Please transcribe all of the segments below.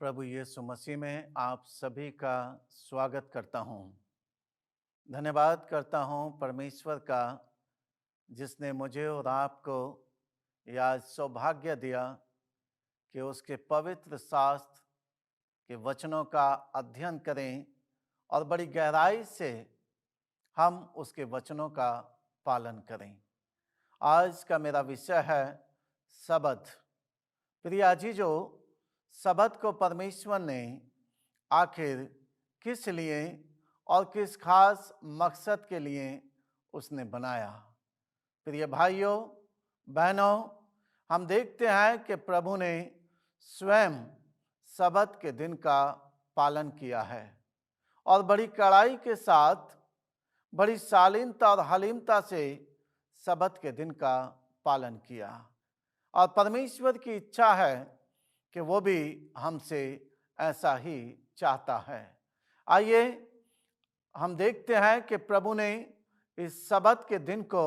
प्रभु यीशु मसीह में आप सभी का स्वागत करता हूं। धन्यवाद करता हूं परमेश्वर का, जिसने मुझे और आपको यह सौभाग्य दिया कि उसके पवित्र शास्त्र के वचनों का अध्ययन करें और बड़ी गहराई से हम उसके वचनों का पालन करें। आज का मेरा विषय है सबत। प्रिया जी, जो सबत को परमेश्वर ने आखिर किस लिए और किस खास मकसद के लिए उसने बनाया। प्रिय भाइयों बहनों, हम देखते हैं कि प्रभु ने स्वयं सबत के दिन का पालन किया है और बड़ी कड़ाई के साथ, बड़ी शालीनता और हलीमता से सबत के दिन का पालन किया। और परमेश्वर की इच्छा है कि वो भी हमसे ऐसा ही चाहता है। आइए हम देखते हैं कि प्रभु ने इस सबत के दिन को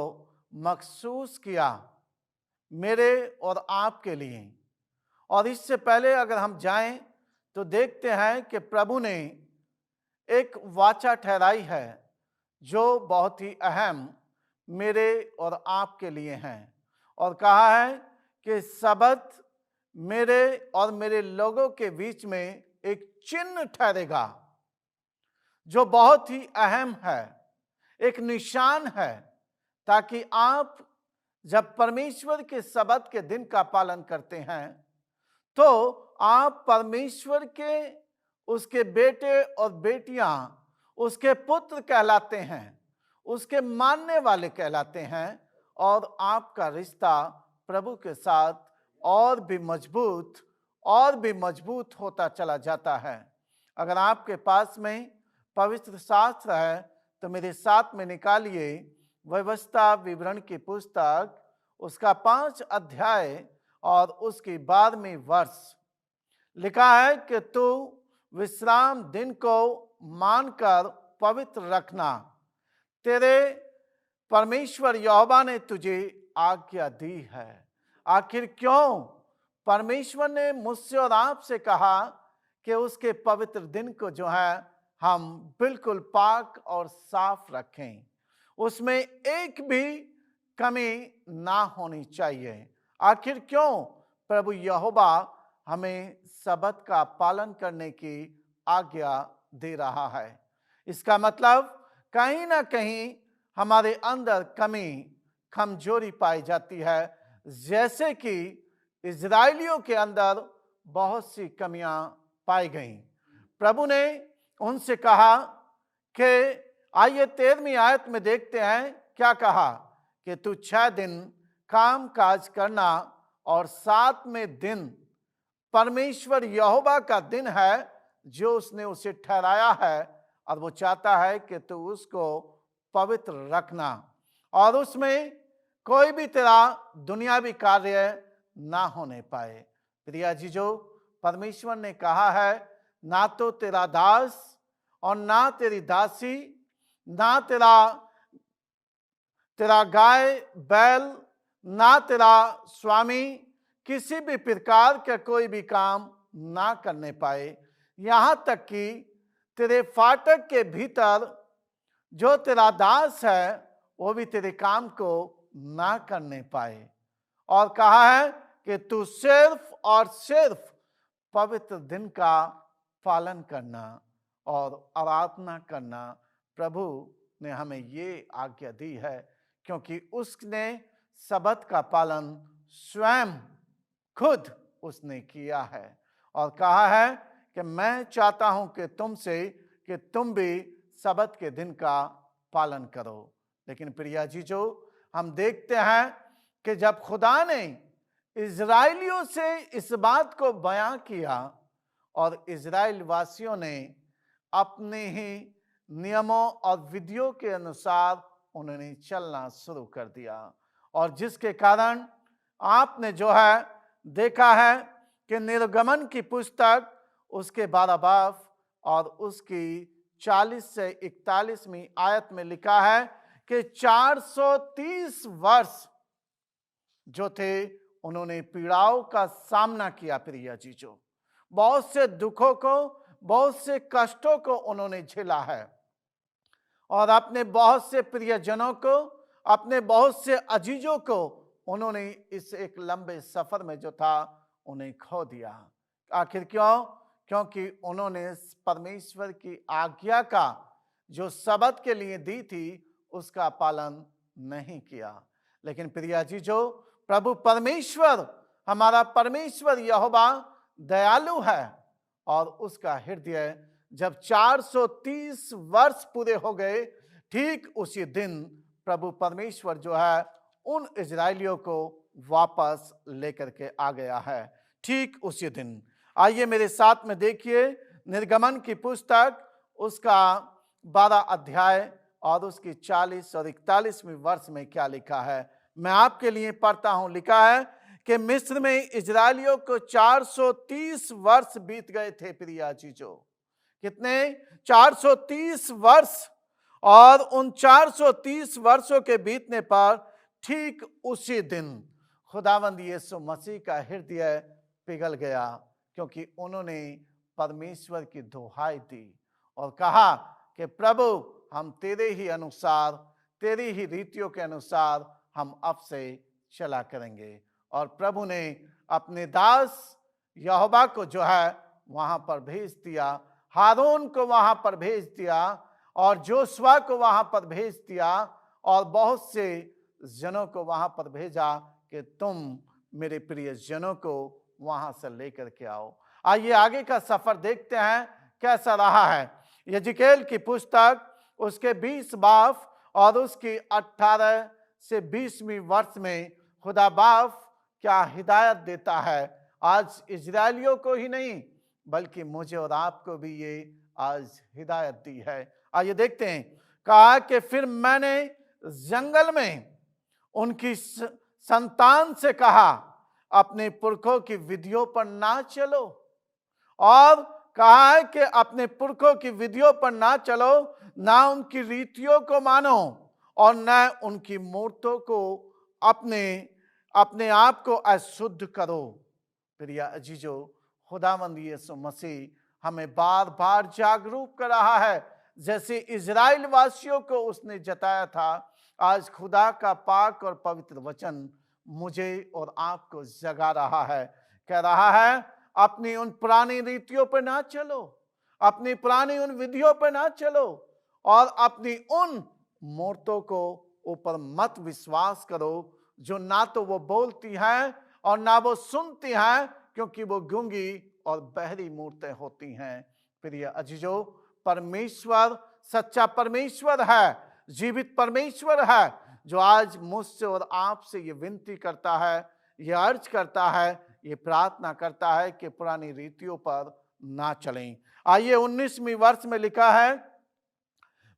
मखसूस किया मेरे और आपके लिए। और इससे पहले अगर हम जाएं तो देखते हैं कि प्रभु ने एक वाचा ठहराई है जो बहुत ही अहम मेरे और आपके लिए है, और कहा है कि सबत मेरे और मेरे लोगों के बीच में एक चिन्ह ठहरेगा जो बहुत ही अहम है, एक निशान है, ताकि आप जब परमेश्वर के सबत के दिन का पालन करते हैं तो आप परमेश्वर के, उसके बेटे और बेटियां, उसके पुत्र कहलाते हैं, उसके मानने वाले कहलाते हैं, और आपका रिश्ता प्रभु के साथ और भी मजबूत होता चला जाता है। अगर आपके पास में पवित्र शास्त्र है तो मेरे साथ में निकालिए व्यवस्था विवरण की पुस्तक, उसका 5 अध्याय और उसकी 12वीं वर्ष। लिखा है कि तू विश्राम दिन को मानकर पवित्र रखना, तेरे परमेश्वर यहोवा ने तुझे आज्ञा दी है। आखिर क्यों परमेश्वर ने मुझसे और आपसे कहा कि उसके पवित्र दिन को जो है हम बिल्कुल पाक और साफ रखें, उसमें एक भी कमी ना होनी चाहिए। आखिर क्यों प्रभु यहोवा हमें सबत का पालन करने की आज्ञा दे रहा है? इसका मतलब कहीं ना कहीं हमारे अंदर कमी, कमजोरी पाई जाती है, जैसे कि इजराइलियों के अंदर बहुत सी कमियां पाई गईं। प्रभु ने उनसे कहा कि आइए 13वीं आयत में देखते हैं क्या कहा कि तू 6 दिन काम काज करना और 7वें दिन परमेश्वर यहोवा का दिन है जो उसने उसे ठहराया है, और वो चाहता है कि तू उसको पवित्र रखना और उसमें कोई भी तेरा दुनियावी कार्य ना होने पाए। प्रिया जी, जो परमेश्वर ने कहा है, ना तो तेरा दास और ना तेरी दासी, ना तेरा गाय बैल, ना तेरा स्वामी किसी भी प्रकार का कोई भी काम ना करने पाए, यहां तक कि तेरे फाटक के भीतर जो तेरा दास है वो भी तेरे काम को ना करने पाए। और कहा है कि तू सिर्फ और सिर्फ पवित्र दिन का पालन करना और आराधना करना। प्रभु ने हमें ये आज्ञा दी है क्योंकि उसने सबत का पालन स्वयं खुद उसने किया है और कहा है कि मैं चाहता हूं कि तुमसे कि तुम भी सबत के दिन का पालन करो। लेकिन प्रिया जी, जो हम देखते हैं कि जब खुदा ने इजराइलियों से इस बात को बयां किया और इजराइल वासियों ने अपने ही नियमों और विधियों के अनुसार उन्होंने चलना शुरू कर दिया, और जिसके कारण आपने जो है देखा है कि निर्गमन की पुस्तक उसके 12 बाब और उसकी 40 से 41वीं आयत में लिखा है कि 430 वर्ष जो थे उन्होंने पीड़ाओं का सामना किया। प्रिया जी, जो बहुत से दुखों को, बहुत से कष्टों को उन्होंने झेला है और अपने बहुत से प्रियजनों को, अपने बहुत से अजीजों को उन्होंने इस एक लंबे सफर में जो था उन्हें खो दिया। आखिर क्यों? क्योंकि उन्होंने परमेश्वर की आज्ञा का जो सब्त के लिए दी थी उसका पालन नहीं किया। लेकिन प्रिय अजीजों, प्रभु परमेश्वर, हमारा परमेश्वर यहोवा दयालु है और उसका हृदय जब 430 वर्ष पूरे हो गए, ठीक उसी दिन प्रभु परमेश्वर जो है उन इजरायलियों को वापस लेकर के आ गया है। ठीक उसी दिन। आइए मेरे साथ में देखिए निर्गमन की पुस्तक उसका 12 अध्याय और उसकी 40 और 41वें वर्ष में क्या लिखा है। मैं आपके लिए पढ़ता हूं। लिखा है कि मिस्र में इजरायलियों को 430 वर्ष बीत गए थे। प्रिय चीजों, कितने? 430 वर्ष। और उन 430 वर्षों के बीतने पर ठीक उसी दिन खुदावंद यीशु मसीह का हृदय पिघल गया, क्योंकि उन्होंने परमेश्वर की दुहाई दी और कहा कि प्रभु, हम तेरे ही अनुसार, तेरी ही रीतियों के अनुसार हम अब से चला करेंगे। और प्रभु ने अपने दास यहोवा को जो है वहां पर भेज दिया, हारून को वहां पर भेज दिया और जोशुआ को वहां पर भेज दिया और बहुत से जनों को वहां पर भेजा कि तुम मेरे प्रिय जनों को वहां से लेकर के आओ। आइए आगे का सफर देखते हैं कैसा रहा है। यजिकेल की पुस्तक उसके 20 बाब और उसकी 18 से 20वीं वर्ष में खुदा बाप क्या हिदायत देता है आज इजरायलियों को ही नहीं बल्कि मुझे और आपको भी ये आज हिदायत दी है। आइए देखते हैं। कहा कि फिर मैंने जंगल में उनकी संतान से कहा, अपने पुरखों की विधियों पर ना चलो। और कहा है कि अपने पुरखों की विधियों पर ना चलो, ना उनकी रीतियों को मानो और न उनकी मूर्तों को अपने आप को अशुद्ध करो। प्रिय अजीजों, खुदावंद यीशु मसीह हमें बार बार जागरूक कर रहा है, जैसे इजराइल वासियों को उसने जताया था। आज खुदा का पाक और पवित्र वचन मुझे और आपको जगा रहा है, कह रहा है अपनी उन पुरानी रीतियों पर ना चलो, अपनी पुरानी उन विधियों पर ना चलो और अपनी उन मूर्तों को ऊपर मत विश्वास करो जो ना तो वो बोलती हैं और ना वो सुनती हैं, क्योंकि वो गूंगी और बहरी मूर्तें होती हैं। प्रिय अजीजों, परमेश्वर सच्चा परमेश्वर है, जीवित परमेश्वर है, जो आज मुझसे और आपसे ये विनती करता है, ये अर्ज करता है, ये प्रार्थना करता है कि पुरानी रीतियों पर ना चलें। आइए 19वीं वर्ष में लिखा है,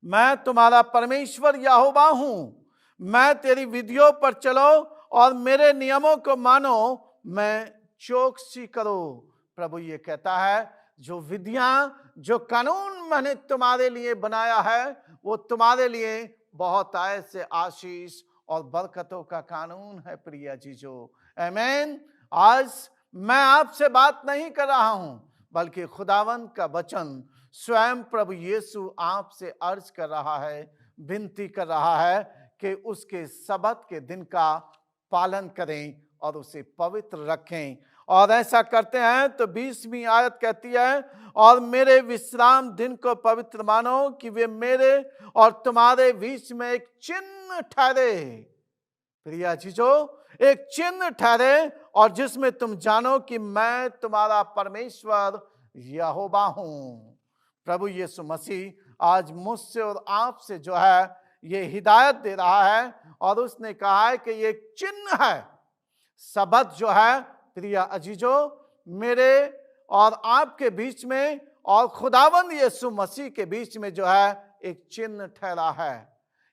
मैं तुम्हारा परमेश्वर यहोवा हूं, मैं तेरी विधियों पर चलो और मेरे नियमों को मानो, मैं चौकसी करो। प्रभु ये कहता है जो विधियां, जो कानून मैंने तुम्हारे लिए बनाया है वो तुम्हारे लिए बहुत ऐसे आशीष और बरकतों का कानून है। प्रिय जीजो, आमीन। आज मैं आपसे बात नहीं कर रहा हूं बल्कि खुदावंद का वचन स्वयं प्रभु यीशु आपसे अर्ज कर रहा है, विनती कर रहा है कि उसके सब्त के दिन का पालन करें और उसे पवित्र रखें। और ऐसा करते हैं तो 20वीं आयत कहती है, और मेरे विश्राम दिन को पवित्र मानो कि वे मेरे और तुम्हारे बीच में एक चिन्ह ठहरे। प्रिय जीजो, एक चिन्ह ठहरे और जिसमें तुम जानो कि मैं तुम्हारा परमेश्वर यहोवा हूं। प्रभु यीशु मसीह आज मुझसे और आपसे जो है ये हिदायत दे रहा है और उसने कहा है कि ये चिन्ह है। सब्त जो है प्रिय अजीजों मेरे और आपके बीच में और खुदावंद यीशु मसीह के बीच में जो है एक चिन्ह ठहरा है।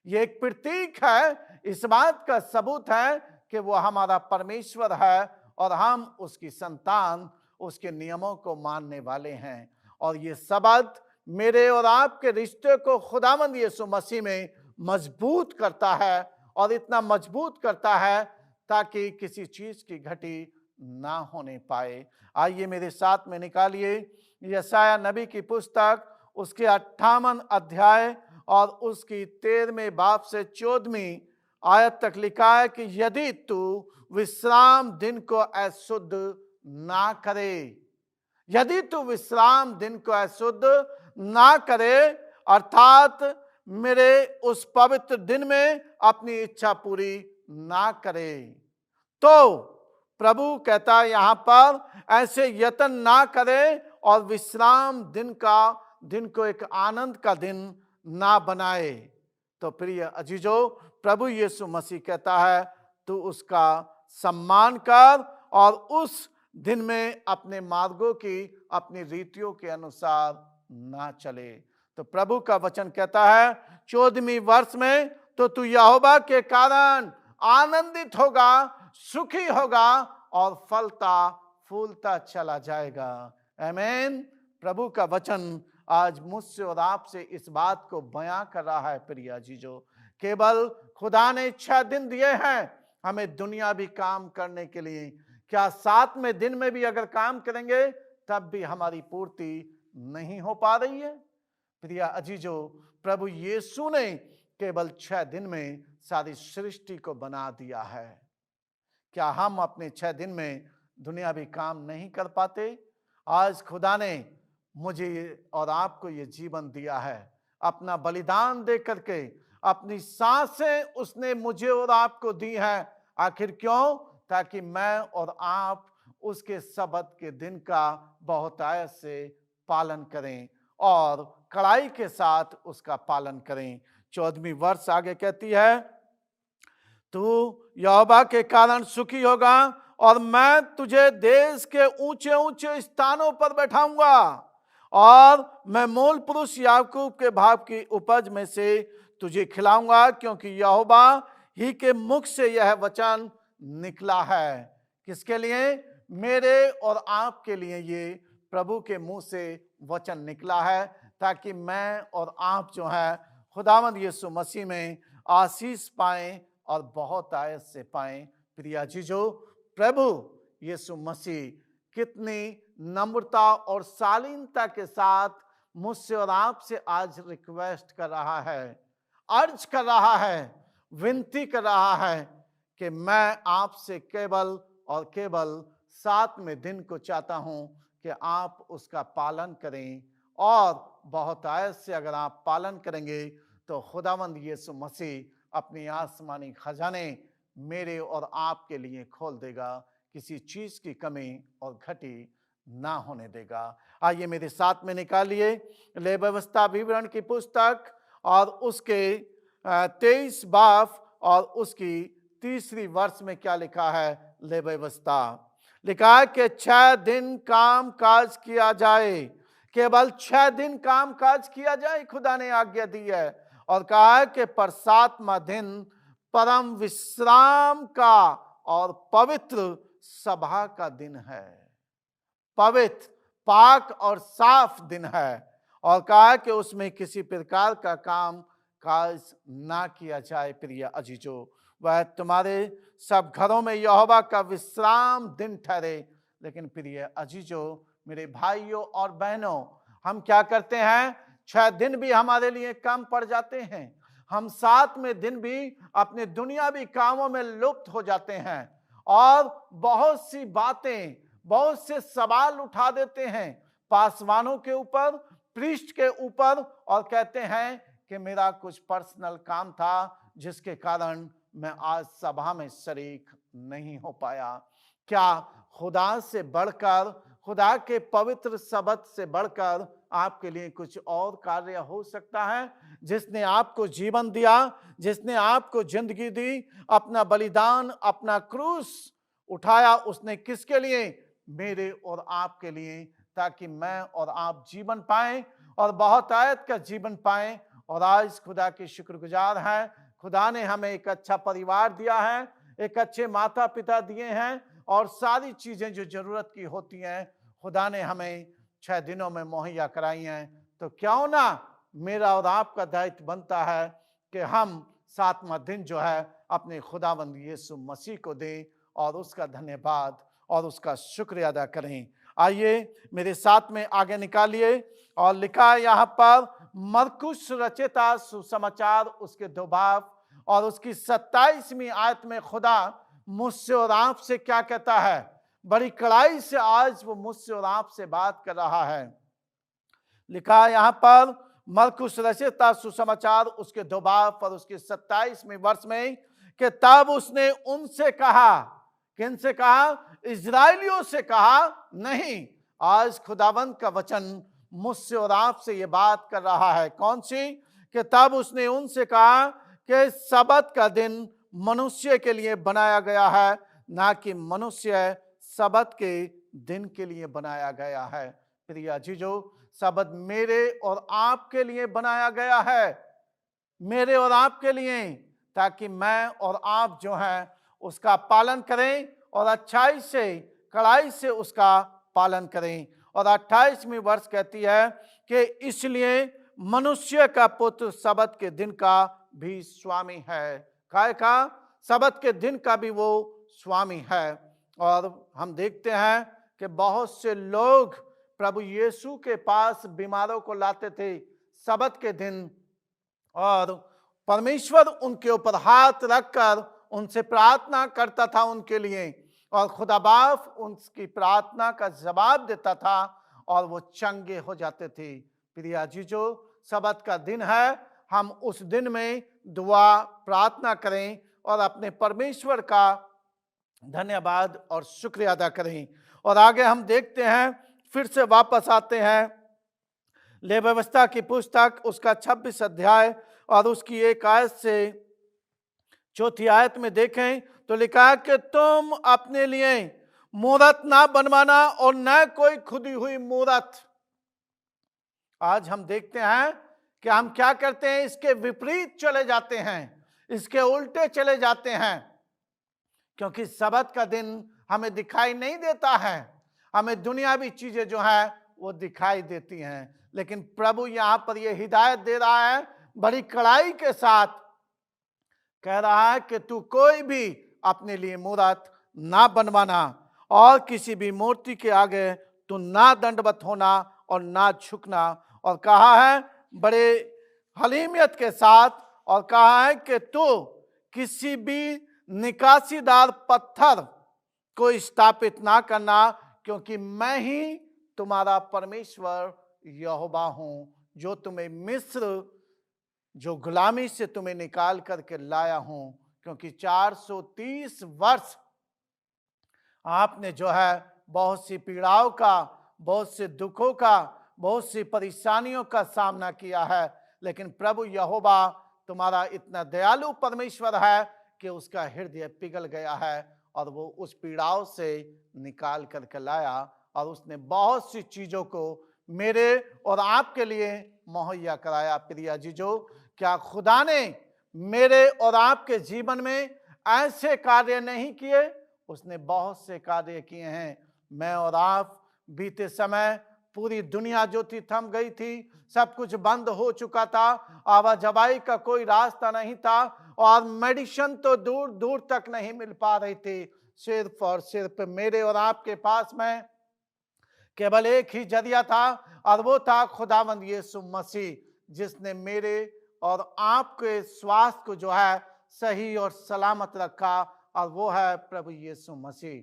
ये एक प्रतीक है, इस बात का सबूत है कि वो हमारा परमेश्वर है और हम उसकी संतान, उसके नियमों को मानने वाले हैं। और ये सब्त मेरे और आपके रिश्ते को खुदावंद यीशु मसीह में मजबूत करता है और इतना मजबूत करता है ताकि किसी चीज की घटी ना होने पाए। आइए मेरे साथ में निकालिए यशायाह नबी की पुस्तक, उसके 58 अध्याय और उसकी 13वें बाब से 14वीं आयत तक लिखा है कि यदि तू विश्राम दिन को अशुद्ध ना करे, यदि तू विश्राम दिन को अशुद्ध ना करे, अर्थात मेरे उस पवित्र दिन में अपनी इच्छा पूरी ना करे, तो प्रभु कहता है यहां पर ऐसे यत्न ना करे और विश्राम दिन को एक आनंद का दिन ना बनाए। तो प्रिय अजीजों, प्रभु यीशु मसीह कहता है तू उसका सम्मान कर और उस दिन में अपने मार्गों की, अपनी रीतियों के अनुसार ना चले। तो प्रभु का वचन कहता है 14वीं वर्ष में तो तू यहोवा के कारण आनंदित होगा, सुखी होगा और फलता फूलता चला जाएगा। आमीन। प्रभु का वचन आज मुझसे और आपसे इस बात को बयां कर रहा है। प्रिय जीजो, केवल खुदा ने 6 दिन दिए हैं हमें दुनियावी काम करने के लिए। क्या 7वें दिन में भी अगर काम करेंगे तब भी हमारी पूर्ति नहीं हो पा रही है? प्रिय अजीजो, प्रभु यीशु ने केवल 6 दिन में सारी सृष्टि को बना दिया है। क्या हम अपने 6 दिन में दुनियावी काम नहीं कर पाते? आज खुदा ने मुझे और आपको ये जीवन दिया है, अपना बलिदान दे करके अपनी सांसें उसने मुझे और आपको दी है। आखिर क्यों? ताकि मैं और आप उसके सबत के दिन का बहुतायत से पालन करें और कड़ाई के साथ उसका पालन करें। 14वीं वर्ष आगे कहती है तू यहोवा के कारण सुखी होगा और मैं तुझे देश के ऊंचे ऊंचे स्थानों पर बैठाऊंगा और मैं मूल पुरुष याकूब के भाग की उपज में से तुझे खिलाऊंगा, क्योंकि यहोवा ही के मुख से यह वचन निकला है। किसके लिए? मेरे और आपके लिए ये प्रभु के मुंह से वचन निकला है, ताकि मैं और आप जो है खुदावंद यीशु मसीह में आशीष पाएं और बहुत आयत से पाएं। प्रिय जीजो, प्रभु यीशु मसीह कितनी नम्रता और शालीनता के साथ मुझसे और आपसे आज रिक्वेस्ट कर रहा है, अर्ज कर रहा है, विनती कर रहा है कि मैं आपसे केवल और केवल 7वें दिन को चाहता हूं कि आप उसका पालन करें। और बहुत आयत से अगर आप पालन करेंगे तो खुदावंद यीशु मसीह अपनी आसमानी खजाने मेरे और आपके लिए खोल देगा, किसी चीज की कमी और घटी ना होने देगा। आइए मेरे साथ में निकालिए ले व्यवस्था विवरण की पुस्तक और उसके 23 बाब और उसकी 3री वर्ष में क्या लिखा है। ले व्यवस्था लिखा है कि 6 दिन काम काज किया जाए, केवल 6 दिन काम काज किया जाए खुदा ने आज्ञा दी है। और कहा है कि पर 7वां दिन परम विश्राम का और पवित्र सभा का दिन है, पवित्र पाक और साफ दिन है। और कहा है कि उसमें किसी प्रकार का काम काज ना किया जाए। प्रिय अजीजो, वह तुम्हारे सब घरों में यहोवा का विश्राम दिन ठहरे। लेकिन प्रिय अजीजो, मेरे भाइयों और बहनों, हम क्या करते हैं? 6 दिन भी हमारे लिए कम पड़ जाते हैं। हम 7वें दिन भी अपने दुनियावी कामों में लुप्त हो जाते हैं और बहुत सी बातें, बहुत से सवाल उठा देते हैं पासवानों के ऊपर, पृष्ठ के ऊपर, और कहते हैं कि मेरा कुछ पर्सनल काम था जिसके कारण मैं आज सभा में शरीक नहीं हो पाया। क्या खुदा से बढ़कर, खुदा के पवित्र शब्द से बढ़कर आपके लिए कुछ और कार्य हो सकता है? जिसने आपको जीवन दिया, जिसने आपको जिंदगी दी, अपना बलिदान, अपना क्रूस उठाया, उसने किसके लिए? मेरे और आपके लिए, ताकि मैं और आप जीवन पाएं और बहुत आयत का जीवन पाएं। और आज खुदा के शुक्रगुजार हैं, खुदा ने हमें एक अच्छा परिवार दिया है, एक अच्छे माता पिता दिए हैं और सारी चीजें जो जरूरत की होती हैं खुदा ने हमें 6 दिनों में मुहैया कराई हैं। तो क्यों ना मेरा और आपका दायित्व बनता है कि हम 7वां दिन जो है अपने खुदावंद यीशु मसीह को दें और उसका धन्यवाद और उसका शुक्रिया अदा करें। आइए मेरे साथ में आगे निकालिए, और लिखा है यहाँ पर, मरकुस रचिता सुसमाचार उसके 2 बाब और उसकी 27वीं आयत में खुदा मुझसे और आपसे क्या कहता है। बड़ी कड़ाई से आज वो मुझसे और आपसे बात कर रहा है। लिखा है यहाँ पर, मरकुस रचिता सुसमाचार उसके 2 बाब और उसके 27वें वर्ष में, कि तब उसने उनसे कहा, किनसे कहा? इजराइलियों से कहा नहीं। आज खुदावंद का वचन मुझसे और आपसे ये बात कर रहा है। कौन सी? कि तब उसने उनसे कहा कि सबत का दिन मनुष्य के लिए बनाया गया है, ना कि मनुष्य सबत के दिन के लिए बनाया गया है। प्रिय अजीजों, सबत मेरे और आपके लिए बनाया गया है, मेरे और आपके लिए, ताकि मैं और आप जो हैं उसका पालन करें और अच्छाई से, कड़ाई से उसका पालन करें। और 28वीं वर्ष कहती है कि इसलिए मनुष्य का पुत्र सबत के दिन का भी स्वामी है। काय का? सबत के दिन का भी वो स्वामी है। और हम देखते हैं कि बहुत से लोग प्रभु यीशु के पास बीमारों को लाते थे सबत के दिन, और परमेश्वर उनके ऊपर हाथ रखकर उनसे प्रार्थना करता था उनके लिए, और खुदा बाप उनकी प्रार्थना का जवाब देता था और वो चंगे हो जाते थे। प्रिय अजीजों, सबत का दिन है, हम उस दिन में दुआ प्रार्थना करें और अपने परमेश्वर का धन्यवाद और शुक्रिया अदा करें। और आगे हम देखते हैं, फिर से वापस आते हैं ले व्यवस्था की पुस्तक उसका 26 अध्याय और उसकी 1 आयत से 4 आयत में देखें तो लिखा है कि तुम अपने लिए मूरत ना बनवाना और न कोई खुदी हुई मूरत। आज हम देखते हैं कि हम क्या करते हैं, इसके विपरीत चले जाते हैं, इसके उल्टे चले जाते हैं, क्योंकि सबत का दिन हमें दिखाई नहीं देता है, हमें दुनियावी चीजें जो है वो दिखाई देती हैं। लेकिन प्रभु यहां पर ये हिदायत दे रहा है, बड़ी कड़ाई के साथ कह रहा है कि तू कोई भी अपने लिए मूरत ना बनवाना और किसी भी मूर्ति के आगे तू ना दंडवत होना और ना झुकना। और कहा है बड़े हलीमियत के साथ, और कहा है कि तू किसी भी निकासीदार पत्थर को स्थापित ना करना, क्योंकि मैं ही तुम्हारा परमेश्वर यहोवा हूं, जो तुम्हें मिस्र, जो गुलामी से तुम्हें निकाल करके लाया हूं। क्योंकि 430 वर्ष आपने जो है बहुत सी पीड़ाओं का, बहुत से दुखों का, बहुत सी परेशानियों का सामना किया है, लेकिन प्रभु यहोवा तुम्हारा इतना दयालु परमेश्वर है कि उसका हृदय पिघल गया है और वो उस पीड़ाओं से निकाल करके लाया, और उसने बहुत सी चीजों को मेरे और आपके लिए मुहैया कराया। प्रिय जीजो, क्या खुदा ने मेरे और आपके जीवन में ऐसे कार्य नहीं किए? उसने बहुत से कार्य किए हैं। मैं और आप बीते समय, पूरी दुनिया जो थी थम गई थी, सब कुछ बंद हो चुका था, आवाजाही का कोई रास्ता नहीं था, और मेडिसिन तो दूर दूर तक नहीं मिल पा रही थी। सिर्फ और सिर्फ मेरे और आपके पास में केवल एक ही जरिया था, और वो था खुदावंद यीशु मसीह, जिसने मेरे और आपके स्वास्थ्य को जो है सही और सलामत रखा, और वो है प्रभु यीशु मसीह।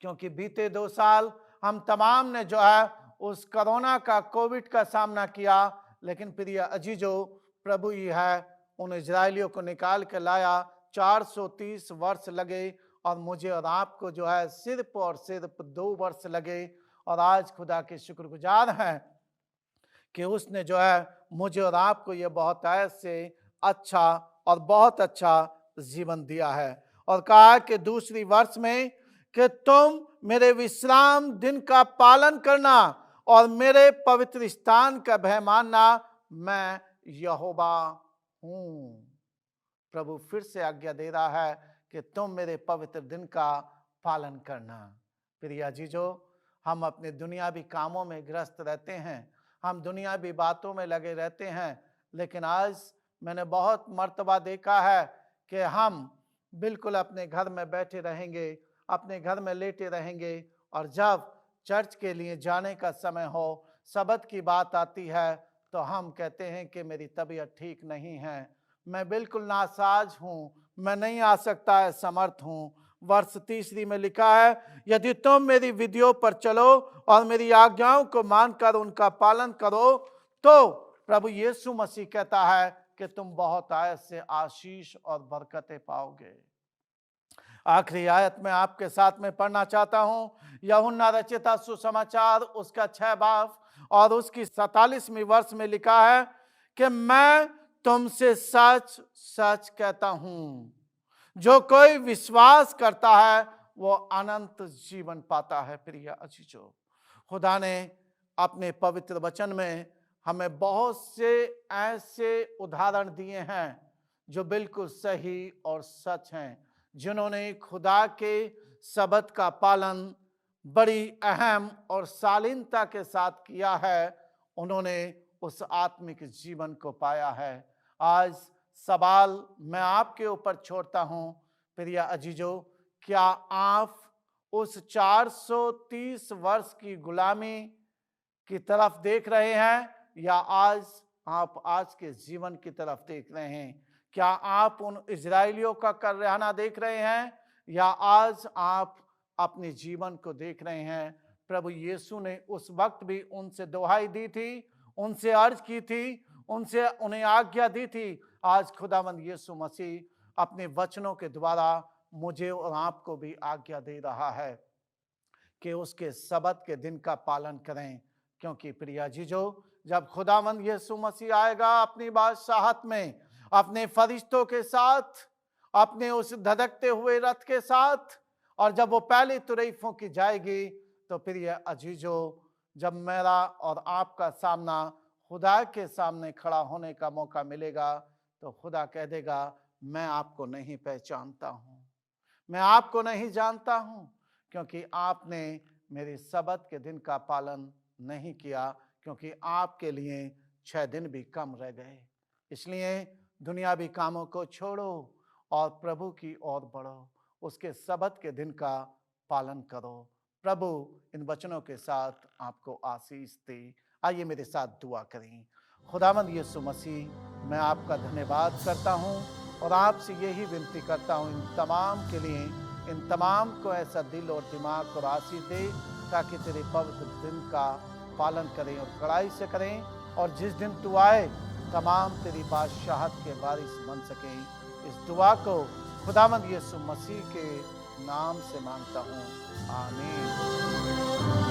क्योंकि बीते 2 साल हम तमाम ने जो है उस कोरोना का, कोविड का सामना किया, लेकिन प्रिय अजीजों, प्रभु ही है उन इजरायलियों को निकाल के लाया। 430 वर्ष लगे, और मुझे और आपको जो है सिर्फ और सिर्फ 2 वर्ष लगे। और आज खुदा के शुक्रगुजार हैं कि उसने जो है मुझे और आपको ये बहुत ऐसे अच्छा और बहुत अच्छा जीवन दिया है। और कहा कि दूसरी वर्ष में कि तुम मेरे विश्राम दिन का पालन करना और मेरे पवित्र स्थान का भय मानना, मैं यहोवा हूं। प्रभु फिर से आज्ञा दे रहा है कि तुम मेरे पवित्र दिन का पालन करना। प्रिय जीजो, हम अपने दुनियावी कामों में ग्रस्त रहते हैं, हम दुनियावी बातों में लगे रहते हैं, लेकिन आज मैंने बहुत मर्तबा देखा है कि हम बिल्कुल अपने घर में बैठे रहेंगे अपने घर में लेटे रहेंगे और जब चर्च के लिए जाने का समय हो, सबत की बात आती है तो हम कहते हैं कि मेरी तबीयत ठीक नहीं है, मैं बिल्कुल नासाज हूँ, मैं नहीं आ सकता है, समर्थ हूँ। वर्ष 3 में लिखा है, यदि तुम मेरी विधियों पर चलो और मेरी आज्ञाओं को मानकर उनका पालन करो तो प्रभु यीशु मसीह कहता है कि तुम बहुत आयत से आशीष और बरकतें पाओगे। आखिरी आयत में आपके साथ में पढ़ना चाहता हूं, यूहन्ना रचित सुसमाचार उसका 6 बाब और उसकी 47वीं वर्ष में लिखा है कि मैं तुमसे सच सच कहता हूं, जो कोई विश्वास करता है वो अनंत जीवन पाता है। प्रिय अजीजों, खुदा ने अपने पवित्र वचन में हमें बहुत से ऐसे उदाहरण दिए हैं जो बिल्कुल सही और सच हैं, जिन्होंने खुदा के सबत का पालन बड़ी अहम और शालीनता के साथ किया है, उन्होंने उस आत्मिक जीवन को पाया है। आज सवाल मैं आपके ऊपर छोड़ता हूं, प्रिय अजीजों, क्या आप उस 430 वर्ष की गुलामी की तरफ देख रहे हैं या आज आप आज के जीवन की तरफ देख रहे हैं? क्या आप उन इजराइलियों का कराहना देख रहे हैं या आज आप अपने जीवन को देख रहे हैं? प्रभु यीशु ने उस वक्त भी उनसे दुहाई दी थी, उनसे अर्ज की थी, उनसे उन्हें आज्ञा दी थी। आज खुदावंद यीशु मसीह अपने वचनों के द्वारा मुझे और आपको भी आज्ञा दे रहा है कि उसके सबत के दिन का पालन करें, क्योंकि प्रिया जीजो, जब खुदावंद यीशु मसीह आएगा अपनी बादशाहत में, अपने फरिश्तों के साथ, अपने उस धधकते हुए रथ के साथ, और जब वो पहली तुरही फूंकी जाएगी तो प्रिय अजीजो, जब मेरा और आपका सामना खुदा के सामने खड़ा होने का मौका मिलेगा तो खुदा कह देगा, मैं आपको नहीं पहचानता हूँ, मैं आपको नहीं जानता हूँ, क्योंकि आपने मेरे सबत के दिन का पालन नहीं किया, क्योंकि आपके लिए 6 दिन भी कम रह गए। इसलिए दुनियावी कामों को छोड़ो और प्रभु की ओर बढ़ो, उसके सबत के दिन का पालन करो। प्रभु इन वचनों के साथ आपको आशीष दे। आइए मेरे साथ दुआ करें। खुदावंद यीशु मसीह, मैं आपका धन्यवाद करता हूँ और आपसे यही विनती करता हूँ इन तमाम के लिए, इन तमाम को ऐसा दिल और दिमाग और आशीष दे ताकि तेरे पवित्र दिन का पालन करें और कड़ाई से करें, और जिस दिन तू आए तमाम तेरी बादशाहत के वारिस बन सकें। इस दुआ को खुदावंद यीशु मसीह के नाम से मांगता हूँ, आमीन।